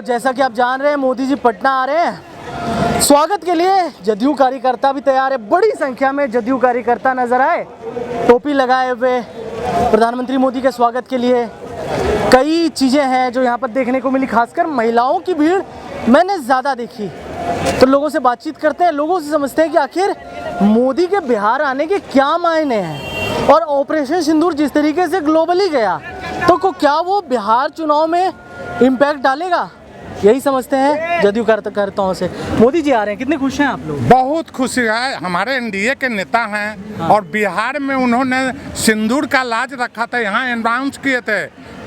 जैसा कि आप जान रहे हैं मोदी जी पटना आ रहे हैं। स्वागत के लिए जदयू कार्यकर्ता भी तैयार है। बड़ी संख्या में जदयू कार्यकर्ता नजर आए टोपी लगाए हुए प्रधानमंत्री मोदी के स्वागत के लिए। कई चीज़ें हैं जो यहाँ पर देखने को मिली, खासकर महिलाओं की भीड़ मैंने ज़्यादा देखी। तो लोगों से बातचीत करते हैं, लोगों से समझते हैं कि आखिर मोदी के बिहार आने के क्या मायने हैं और ऑपरेशन सिंदूर जिस तरीके से ग्लोबली गया तो क्या वो बिहार चुनाव में इम्पैक्ट डालेगा, यही समझते हैं जदयू कार्यकर्ताओं से। मोदी जी आ रहे हैं, कितने खुश हैं आप लोग? बहुत खुशी है, हमारे एनडीए के नेता हैं। हाँ। और बिहार में उन्होंने सिंदूर का लाज रखा था, यहाँ अनाउंस किए थे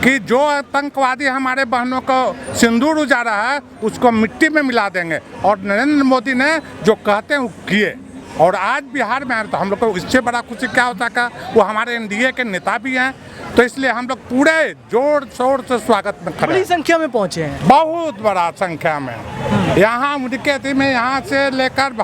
कि जो आतंकवादी हमारे बहनों को सिंदूर उजाड़ा है उसको मिट्टी में मिला देंगे, और नरेंद्र मोदी ने जो कहते हैं वो किए। और आज बिहार में आ रहे तो हम लोग को इससे बड़ा खुशी क्या होता का, वो हमारे एनडीए के नेता भी हैं, तो इसलिए हम लोग पूरे जोर शोर से स्वागत में खड़े। बड़ी संख्या में पहुंचे हैं, बहुत बड़ा संख्या में। यहाँ मुड़केती में यहाँ से लेकर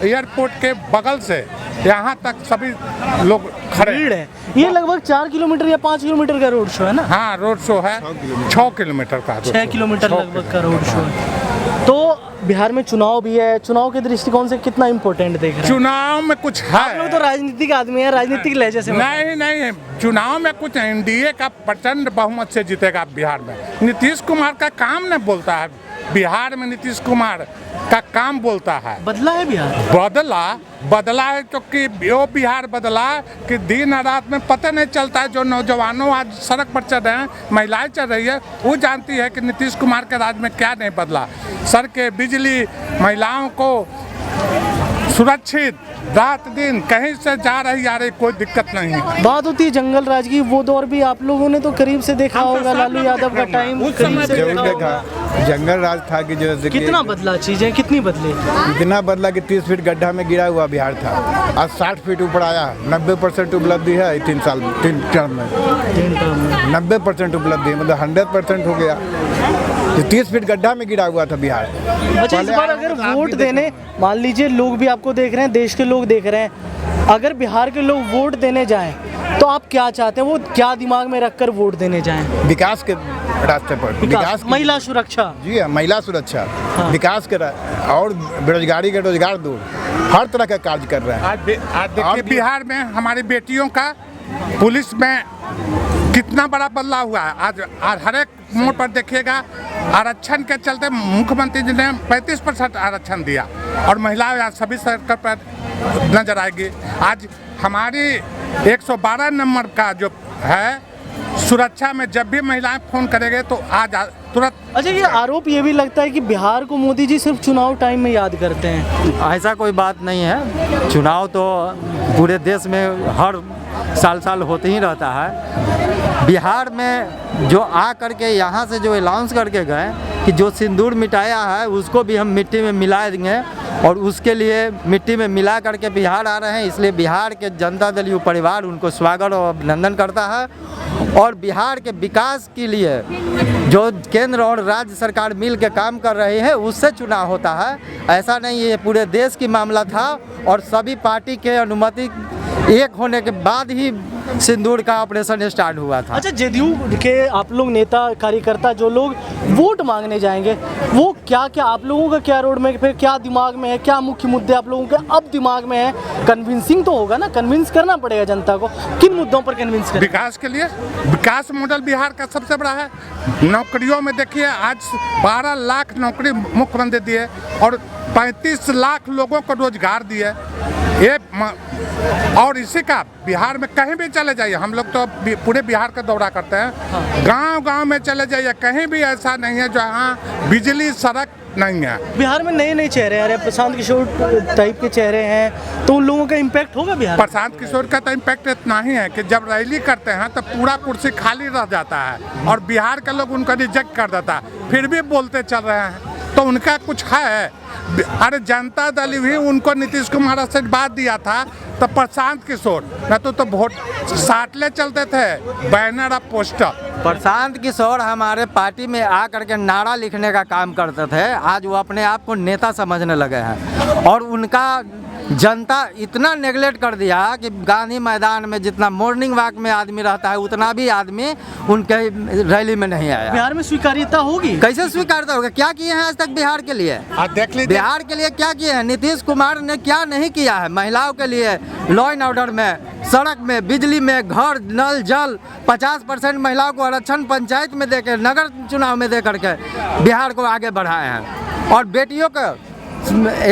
एयरपोर्ट के बगल से यहाँ तक सभी लोग खड़े है। ये लगभग 4 किलोमीटर या 5 किलोमीटर का रोड शो है ना? हाँ, रोड शो है 6 किलोमीटर का, 6 किलोमीटर लगभग का रोड शो है। तो बिहार में चुनाव भी है, चुनाव के दृष्टिकोण से कितना इम्पोर्टेंट देख रहे हैं? चुनाव में कुछ है, आप लोग तो राजनीतिक आदमी है, राजनीतिक लहजे से नहीं, चुनाव में कुछ एनडीए का प्रचंड बहुमत से जीतेगा बिहार में। नीतीश कुमार का काम नहीं बोलता है बिहार में, नीतीश कुमार का काम बोलता है। बदला है बिहार, बदला है, क्योंकि वो बिहार बदला कि दिन रात में पता नहीं चलता है। जो नौजवानों आज सड़क पर चल रहे हैं, महिलाएं चल रही है, वो जानती है कि नीतीश कुमार के राज में क्या नहीं बदला। सड़कें, बिजली, महिलाओं को सुरक्षित, रात दिन कहीं से जा रही आ रही, कोई दिक्कत नहीं है। बात होती है जंगल राज की, वो दौर भी आप लोगों ने तो करीब से देखा होगा, लालू यादव का टाइम करीब से देखा। जंगल राज था कि जैसे कितना बदला, चीजें कितनी बदली? इतना बदला कि 30 फीट गड्ढा में गिरा हुआ बिहार था, आज 60 फीट ऊपर आया। 90% उपलब्धि है 3 टर्म में 90% उपलब्धि, मतलब 100% हो गया। 30 फीट गड्ढा में गिरा हुआ था बिहार। अच्छा, इस बार अगर वोट देने, मान लीजिए लोग भी आपको देख रहे हैं, देश के लोग देख रहे हैं, अगर बिहार के लोग वोट देने जाएं तो आप क्या चाहते हैं, वो क्या दिमाग में रखकर वोट देने जाएं? विकास के रास्ते पर, विकास, महिला सुरक्षा। जी हाँ, महिला सुरक्षा। हाँ। विकास के और बेरोजगारी के रोजगार दूर, हर तरह का कार्य कर रहे हैं। आज देखिए बिहार में हमारी बेटियों का पुलिस में कितना बड़ा बदलाव हुआ है। आज हर एक मोड़ पर देखिएगा, आरक्षण के चलते मुख्यमंत्री जी ने 35% आरक्षण दिया, और महिलाएं आज सभी सड़क पर नजर आएगी। आज हमारी 112 नंबर का जो है सुरक्षा में, जब भी महिलाएं फोन करेंगे तो आज तुरंत। अच्छा, ये आरोप ये भी लगता है कि बिहार को मोदी जी सिर्फ चुनाव टाइम में याद करते हैं। ऐसा कोई बात नहीं है, चुनाव तो पूरे देश में हर साल होते ही रहता है। बिहार में जो आ करके यहाँ से जो अनाउंस करके गए कि जो सिंदूर मिटाया है उसको भी हम मिट्टी में मिला देंगे, और उसके लिए मिट्टी में मिला करके बिहार आ रहे हैं। इसलिए बिहार के जनता दल यू परिवार उनको स्वागत और अभिनंदन करता है। और बिहार के विकास के लिए जो केंद्र और राज्य सरकार मिल के काम कर रही है, उससे चुनाव होता है। ऐसा नहीं, ये पूरे देश की मामला था, और सभी पार्टी के अनुमति एक होने के बाद ही सिंदूर का ऑपरेशन स्टार्ट हुआ था। अच्छा, जदयू के आप लोग नेता कार्यकर्ता जो लोग वोट मांगने जाएंगे, वो क्या आप लोगों का क्या रोड मैप है, क्या दिमाग में है, क्या मुख्य मुद्दे आप लोगों के अब दिमाग में है? कन्विंसिंग तो होगा ना, कन्विंस करना पड़ेगा जनता को। किन मुद्दों पर कन्विंस करें? विकास के लिए, विकास मॉडल बिहार का सबसे बड़ा है। नौकरियों में देखिए, आज 12 लाख नौकरी मुख्यमंत्री दिए, और 35 लाख लोगों को रोजगार दिए। ये और इसी का बिहार में कहीं भी चले जाइए, हम लोग तो पूरे बिहार का दौरा करते हैं, गांव में चले जाइए, कहीं भी ऐसा नहीं है जहाँ बिजली सड़क नहीं है। बिहार में नए चेहरे आ रहे हैं, प्रशांत किशोर टाइप के चेहरे हैं, तो उन लोगों का इम्पैक्ट होगा बिहार? प्रशांत किशोर का तो इम्पैक्ट इतना ही है कि जब रैली करते हैं तो पूरा कुर्सी खाली रह जाता है, और बिहार के लोग उनको रिजेक्ट कर देता है, फिर भी बोलते चल रहे हैं, तो उनका कुछ है। अरे जनता दल भी उनको नीतीश कुमार आशीर्वाद दिया था, तो प्रशांत किशोर न तो वोट साटले चलते थे, बैनर और पोस्टर। प्रशांत किशोर हमारे पार्टी में आ करके नारा लिखने का काम करते थे, आज वो अपने आप को नेता समझने लगे हैं, और उनका जनता इतना नेगलेक्ट कर दिया कि गांधी मैदान में जितना मॉर्निंग वॉक में आदमी रहता है उतना भी आदमी उनके रैली में नहीं आया। बिहार में स्वीकार्यता होगी? कैसे स्वीकारता होगा? क्या किए हैं आज तक बिहार के लिए? देख लीजिए बिहार के लिए क्या किए हैं? नीतीश कुमार ने क्या नहीं किया है? महिलाओं के लिए लॉ एंड ऑर्डर में, सड़क में, बिजली में, घर, नल, जल, 50% महिलाओं को आरक्षण पंचायत में देकर, नगर चुनाव में दे करके बिहार को आगे बढ़ाए हैं। और बेटियों को,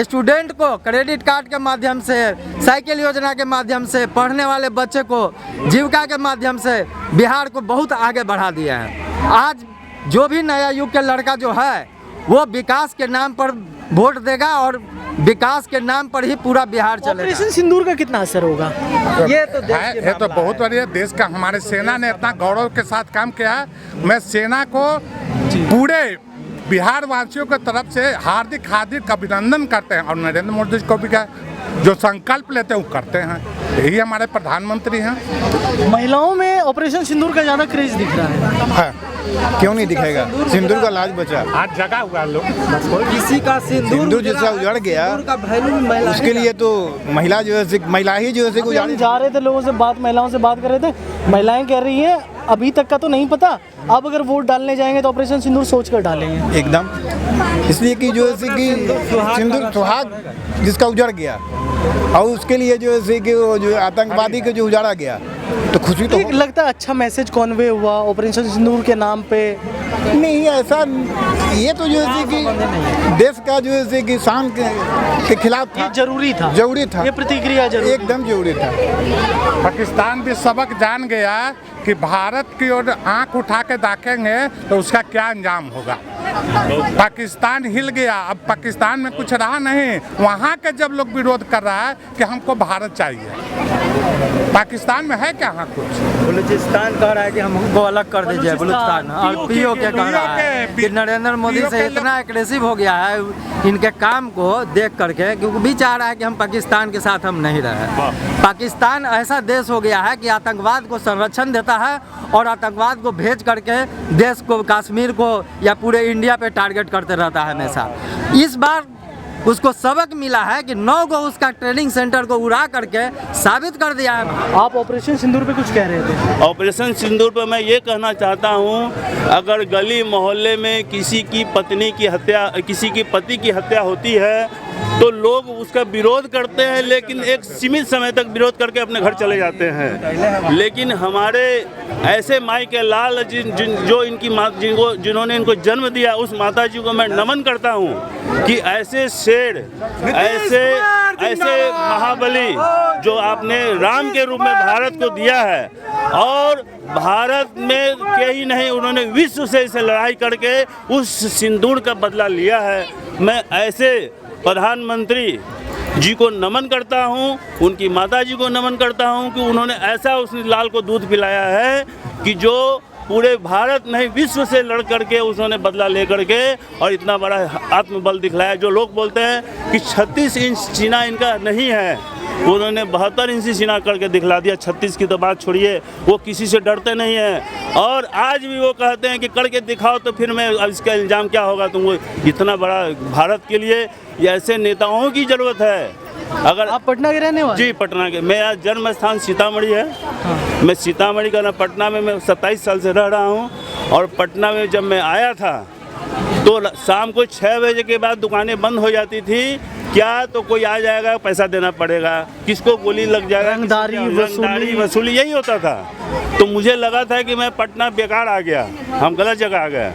स्टूडेंट को क्रेडिट कार्ड के माध्यम से, साइकिल योजना के माध्यम से, पढ़ने वाले बच्चे को जीविका के माध्यम से बिहार को बहुत आगे बढ़ा दिया है। आज जो भी नया युग के लड़का जो है वो विकास के नाम पर वोट देगा और विकास के नाम पर ही पूरा बिहार चलेगा। ऑपरेशन सिंदूर का कितना असर होगा? ये तो है तो बहुत बढ़िया। देश का हमारे सेना ने इतना गौरव के साथ काम किया है। मैं सेना को पूरे बिहार वासियों की तरफ से हार्दिक हार्दिक अभिनंदन करते हैं और नरेंद्र मोदी को भी क्या जो संकल्प लेते हैं वो करते हैं। यही हमारे प्रधानमंत्री हैं। महिलाओं में ऑपरेशन सिंदूर का ज्यादा क्रेज दिख रहा है। क्यों नहीं दिखेगा? सिंदूर का लाज बचा। आज जगह हुआ लोग किसी का सिंदूर जैसा उजड़ गया उसके लिए तो महिला जो है, महिला ही जो है अभी हम जा रहे थे लोगों से बात, महिलाओं से बात कर रहे थे, महिलाएं कह रही हैं अभी तक का तो नहीं पता, अब अगर वोट डालने जाएंगे तो ऑपरेशन सिंदूर सोच कर डालेंगे। एकदम, इसलिए कि जो है कि सिंदूर सुहाग जिसका उजड़ गया और उसके लिए जो है कि वो जो आतंकवादी को जो उजाड़ा गया तो खुशी तो लगता है अच्छा मैसेज कॉन्वे हुआ ऑपरेशन सिंदूर के नाम पे। नहीं ऐसा, ये तो जो है कि देश का जो है कि शान के खिलाफ था। ये जरूरी था, ये प्रतिक्रिया जरूरी, एकदम जरूरी था। पाकिस्तान भी सबक जान गया कि भारत की ओर आंख उठा के देखेंगे तो उसका क्या अंजाम होगा। पाकिस्तान हिल गया, अब पाकिस्तान में कुछ रहा नहीं। वहाँ के जब लोग विरोध कर रहा है कि हमको भारत चाहिए, पाकिस्तान में है क्या? हाँ, कुछ बलूचिस्तान कह रहा है कि हमको अलग कर दीजिए बलूचिस्तान, और पीओके कह रहा है कि नरेंद्र मोदी से इतना एग्रेसिव हो गया है इनके काम को देख करके, क्योंकि भी चाह रहा है कि हम पाकिस्तान के साथ हम नहीं रहे। पाकिस्तान ऐसा देश हो गया है कि आतंकवाद को संरक्षण देता है और आतंकवाद को भेज करके देश को, कश्मीर को या पूरे इंडिया पे टारगेट करते रहता है हमेशा। इस बार उसको सबक मिला है कि 9 को उसका ट्रेनिंग सेंटर को उड़ा करके साबित कर दिया है। आप ऑपरेशन सिंदूर पे कुछ कह रहे थे? ऑपरेशन सिंदूर पर मैं ये कहना चाहता हूँ, अगर गली मोहल्ले में किसी की पत्नी की हत्या, किसी की पति की हत्या होती है तो लोग उसका विरोध करते हैं, लेकिन एक सीमित समय तक विरोध करके अपने घर चले जाते हैं। लेकिन हमारे ऐसे माई के लाल जो इनकी जिन्होंने इनको जन्म दिया, उस माता जी को मैं नमन करता हूँ कि ऐसे शेर, ऐसे महाबली जो आपने राम के रूप में भारत को दिया है, और भारत में के ही नहीं उन्होंने विश्व से इसे लड़ाई करके उस सिंदूर का बदला लिया है। मैं ऐसे प्रधानमंत्री जी को नमन करता हूं, उनकी माता जी को नमन करता हूं कि उन्होंने ऐसा उस लाल को दूध पिलाया है कि जो पूरे भारत नहीं विश्व से लड़ करके उसने बदला ले करके और इतना बड़ा आत्मबल दिखलाया। जो लोग बोलते हैं कि 36 इंच सीना इनका नहीं है, उन्होंने 72 इंच सीना करके दिखला दिया। 36 की तो बात छोड़िए, वो किसी से डरते नहीं हैं और आज भी वो कहते हैं कि करके दिखाओ तो फिर मैं अब इसका इल्ज़ाम क्या होगा तुमको। इतना बड़ा भारत के लिए ऐसे नेताओं की ज़रूरत है। अगर आप पटना के रहने वाले? जी, पटना के। मेरा जन्म स्थान सीतामढ़ी है। हाँ। मैं सीतामढ़ी का, पटना में मैं 27 साल से रह रहा हूँ। और पटना में जब मैं आया था तो शाम को 6 बजे के बाद दुकानें बंद हो जाती थी। क्या तो कोई आ जाएगा, पैसा देना पड़ेगा, किसको गोली लग जाएगा, रंगदारी वसूली, यही होता था। तो मुझे लगा था कि मैं पटना बेकार आ गया, हम गलत जगह आ गए।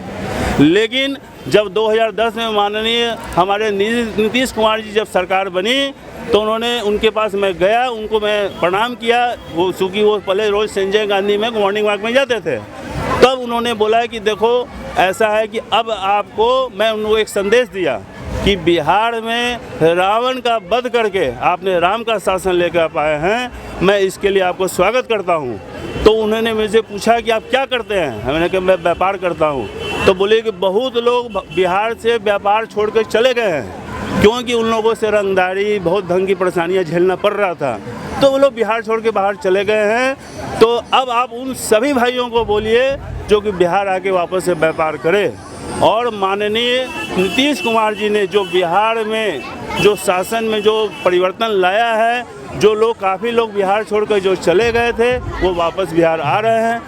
लेकिन जब 2010 में माननीय हमारे नीतीश कुमार जी जब सरकार बनी तो उन्होंने, उनके पास मैं गया, उनको मैं प्रणाम किया। वो चूँकि वो पहले रोज़ संजय गांधी में मॉर्निंग वॉक में जाते थे, तब उन्होंने बोला कि देखो ऐसा है कि अब आपको, मैं उनको एक संदेश दिया कि बिहार में रावण का वध करके आपने राम का शासन लेकर आए हैं, मैं इसके लिए आपको स्वागत करता हूं। तो उन्होंने मुझे पूछा कि आप क्या करते हैं? मैंने कहा मैं व्यापार करता हूं। तो बोले कि बहुत लोग बिहार से व्यापार छोड़कर चले गए हैं क्योंकि उन लोगों से रंगदारी, बहुत ढंग की परेशानियाँ झेलना पड़ रहा था, तो वो लोग बिहार छोड़ के बाहर चले गए हैं। तो अब आप उन सभी भाइयों को बोलिए जो कि बिहार आके वापस से व्यापार करें। और माननीय नीतीश कुमार जी ने जो बिहार में जो शासन में जो परिवर्तन लाया है, जो लोग काफ़ी लोग बिहार छोड़कर जो चले गए थे वो वापस बिहार आ रहे हैं।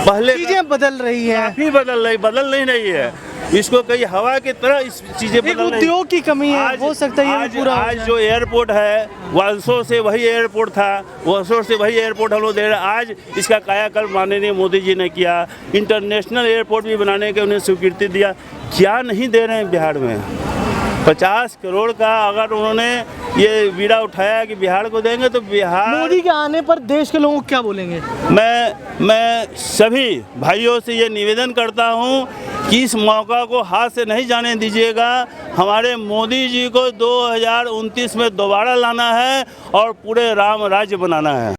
पहले चीजें बदल रही हैं, काफ़ी बदल नहीं रही है, इसको कई हवा की तरह इस चीज़ें एक बदल रही उद्योग की कमी है, हो सकता है ये आज, भी पूरा हो आज जाए। जो एयरपोर्ट है वर्षों से वही एयरपोर्ट था, वर्षों से वही एयरपोर्ट हम लोग दे रहे हैं। आज इसका कायाकल्प माननीय मोदी जी ने किया, इंटरनेशनल एयरपोर्ट भी बनाने के उन्हें स्वीकृति दिया। क्या नहीं दे रहे हैं बिहार में? 50 करोड़ का अगर उन्होंने ये बीड़ा उठाया कि बिहार को देंगे तो बिहार। मोदी के आने पर देश के लोगों को क्या बोलेंगे? मैं सभी भाइयों से ये निवेदन करता हूँ कि इस मौका को हाथ से नहीं जाने दीजिएगा। हमारे मोदी जी को 2029 में दोबारा लाना है और पूरे राम राज्य बनाना है।